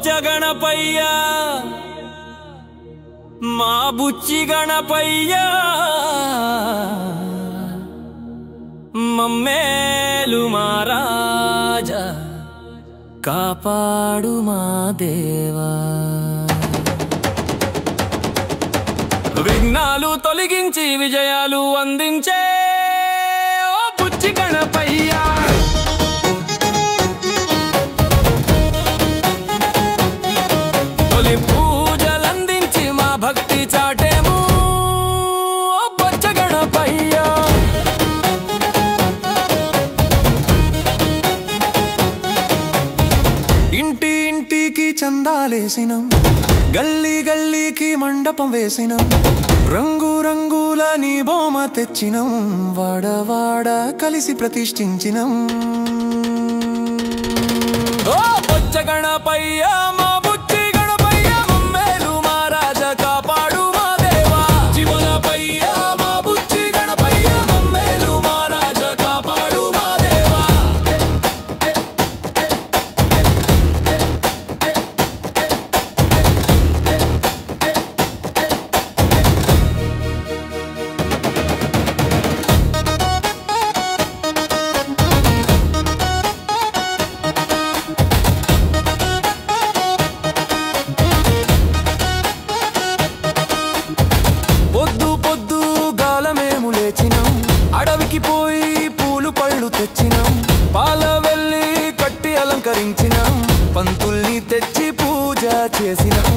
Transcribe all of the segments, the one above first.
బొచ్చ గణపయ్య మా బుచ్చి గణపయ్య మమ్మేలు మా రాజా కాపాడు మా దేవా విఘ్నాలు తొలగించి విజయాలు అందించే ఓ బుచ్చి గణపయ్య తొలి పూజలందించి మా భక్తి చాటేము ఓ బొచ్చ గణపయ్య ఇంటి ఇంటికి చందాలేసినం గల్లీ గల్లీకి మండపం వేసినం రంగు రంగుల నీ బొమ్మ తెచ్చినం వాడవాడ కలిసి ప్రతిష్ఠించినం ఓ బొచ్చ గణపయ్య మా బుచ్చి గణపయ్య మమ్మేలు మా రాజా కాపాడు మా దేవా జీవనపయ్య మా బుచ్చి గణపయ్య మమ్మేలు మా రాజా కాపాడు మా దేవా అడవికి పోయి పూలు పళ్ళు తెచ్చినాం పాల వెళ్ళి కట్టి అలంకరించినాం పంతుల్ని తెచ్చి పూజ చేసినాం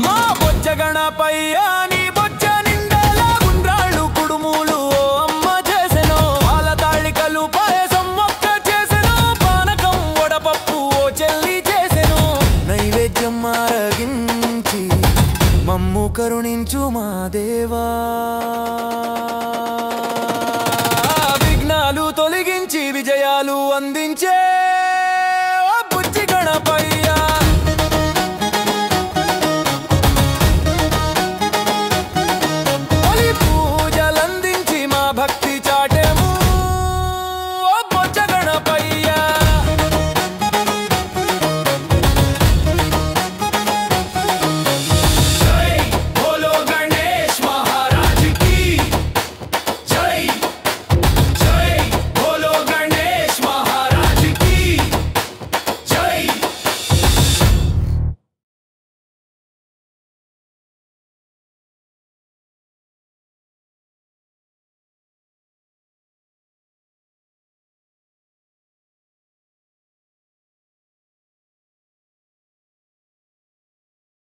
మా బొచ్చ గణపయ్య నీ బొచ్చ నిండేలా గుండ్రాళ్ళు కుడుములు ఓ అమ్మ చేసెను పాల తాళికలు పాయసం మొక్క చేసెను పానకం వడపప్పు ఓ చెల్లి చేసెను నైవేద్యం ఆరగించి మమ్ము కరుణించు మా దేవా విఘ్నాలు తొలగించి విజయాలు అందించే